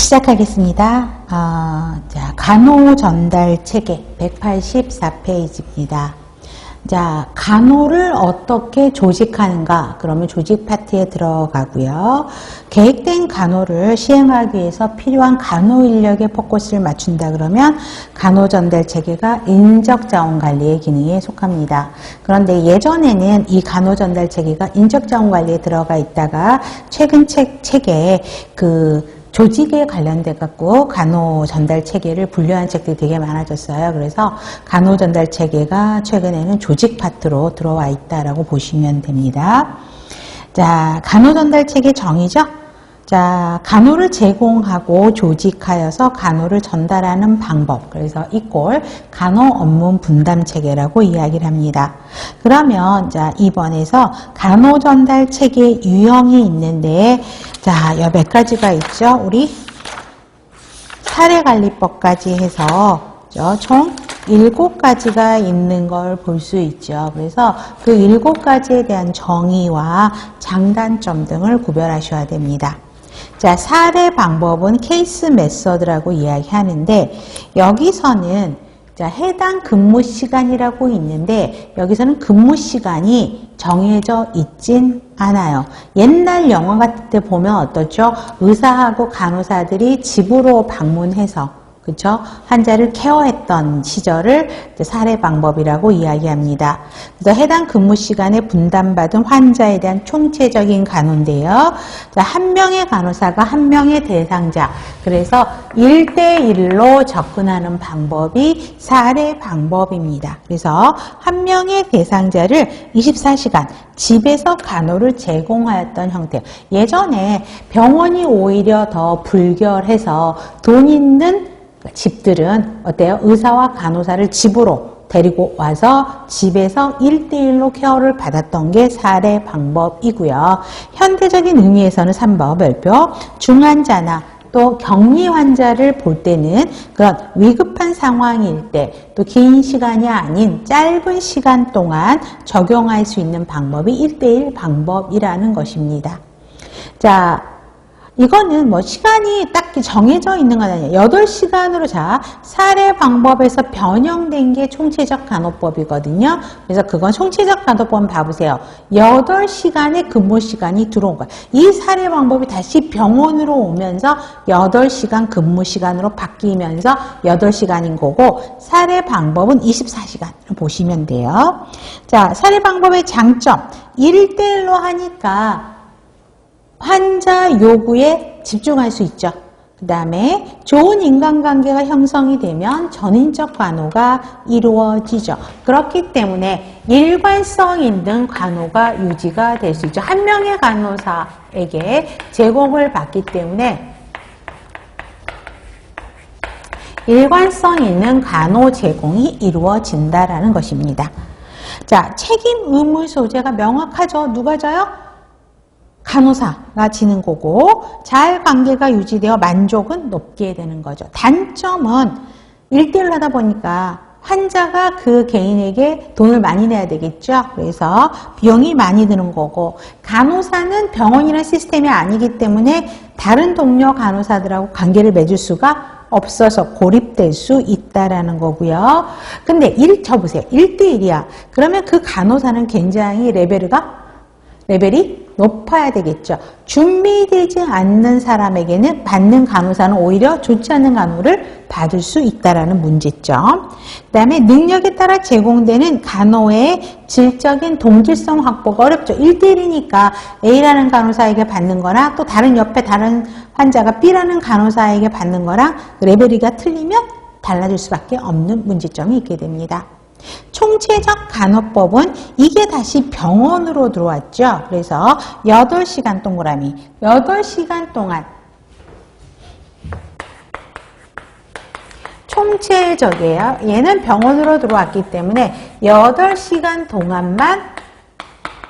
시작하겠습니다. 자, 간호 전달 체계 184페이지입니다. 자, 간호를 어떻게 조직하는가? 그러면 조직 파트에 들어가고요. 계획된 간호를 시행하기 위해서 필요한 간호 인력에 포커스를 맞춘다 그러면 간호 전달 체계가 인적 자원 관리의 기능에 속합니다. 그런데 예전에는 이 간호 전달 체계가 인적 자원 관리에 들어가 있다가 최근 책에 조직에 관련돼 갖고 간호 전달 체계를 분류한 책들이 되게 많아졌어요. 그래서 간호 전달 체계가 최근에는 조직 파트로 들어와 있다라고 보시면 됩니다. 자, 간호 전달 체계 정의죠. 자, 간호를 제공하고 조직하여서 간호를 전달하는 방법. 그래서 이꼴 간호 업무 분담 체계라고 이야기를 합니다. 그러면 자, 이번에서 간호 전달 체계 유형이 있는데 자, 몇 가지가 있죠. 우리 사례관리법까지 해서 총 7가지가 있는 걸 볼 수 있죠. 그래서 그 7가지에 대한 정의와 장단점 등을 구별하셔야 됩니다. 자, 사례 방법은 케이스 메서드라고 이야기하는데 여기서는 자, 해당 근무 시간이라고 있는데 여기서는 근무 시간이 정해져 있진 않아요. 옛날 영화 같은 때 보면 어떻죠? 의사하고 간호사들이 집으로 방문해서 그렇죠? 환자를 케어했던 시절을 사례 방법이라고 이야기합니다. 그래서 해당 근무 시간에 분담받은 환자에 대한 총체적인 간호인데요. 자, 한 명의 간호사가 한 명의 대상자, 그래서 1대1로 접근하는 방법이 사례 방법입니다. 그래서 한 명의 대상자를 24시간 집에서 간호를 제공하였던 형태. 예전에 병원이 오히려 더 불결해서 돈 있는 집들은 어때요? 의사와 간호사를 집으로 데리고 와서 집에서 1대1로 케어를 받았던 게 사례 방법이고요. 현대적인 의미에서는 3번 별표 중환자나 또 격리 환자를 볼 때는 그런 위급한 상황일 때 또 긴 시간이 아닌 짧은 시간 동안 적용할 수 있는 방법이 1대1 방법이라는 것입니다. 자, 이거는 뭐 시간이 딱히 정해져 있는 건 아니에요. 8시간으로 자, 사례 방법에서 변형된 게 총체적 간호법이거든요. 그래서 그건 총체적 간호법 봐보세요. 8시간의 근무 시간이 들어온 거예요. 이 사례 방법이 다시 병원으로 오면서 8시간 근무 시간으로 바뀌면서 8시간인 거고 사례 방법은 24시간을 보시면 돼요. 자, 사례 방법의 장점. 1대1로 하니까 환자 요구에 집중할 수 있죠. 그 다음에 좋은 인간관계가 형성이 되면 전인적 간호가 이루어지죠. 그렇기 때문에 일관성 있는 간호가 유지가 될 수 있죠. 한 명의 간호사에게 제공을 받기 때문에 일관성 있는 간호 제공이 이루어진다라는 것입니다. 자, 책임 의무 소재가 명확하죠. 누가 져요? 간호사가 지는 거고 잘 관계가 유지되어 만족은 높게 되는 거죠. 단점은 1대1로 하다 보니까 환자가 그 개인에게 돈을 많이 내야 되겠죠. 그래서 비용이 많이 드는 거고 간호사는 병원이라는 시스템이 아니기 때문에 다른 동료 간호사들하고 관계를 맺을 수가 없어서 고립될 수 있다라는 거고요. 근데 쳐보세요. 1대1이야. 그러면 그 간호사는 굉장히 레벨이 높아야 되겠죠. 준비되지 않는 사람에게는 받는 간호사는 오히려 좋지 않은 간호를 받을 수 있다라는 문제점. 그 다음에 능력에 따라 제공되는 간호의 질적인 동질성 확보가 어렵죠. 1대1이니까 A라는 간호사에게 받는 거나 또 다른 옆에 다른 환자가 B라는 간호사에게 받는 거랑 레벨이가 틀리면 달라질 수밖에 없는 문제점이 있게 됩니다. 총체적 간호법은 이게 다시 병원으로 들어왔죠. 그래서 8시간 동그라미 8시간 동안 총체적이에요. 얘는 병원으로 들어왔기 때문에 8시간 동안만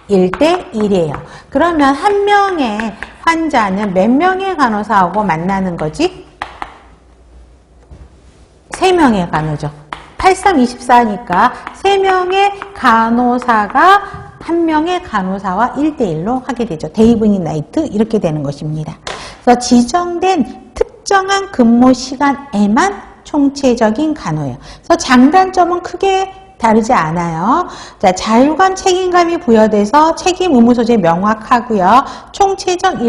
1대1이에요. 그러면 한 명의 환자는 몇 명의 간호사하고 만나는 거지? 3명의 간호죠. 8324니까 3명의 간호사가 1명의 간호사와 1대1로 하게 되죠. 데이, 이브닝, 나이트 이렇게 되는 것입니다. 그래서 지정된 특정한 근무 시간에만 총체적인 간호예요. 그래서 장단점은 크게 다르지 않아요. 자, 자율감 책임감이 부여돼서 책임 의무 소재 명확하고요. 총체적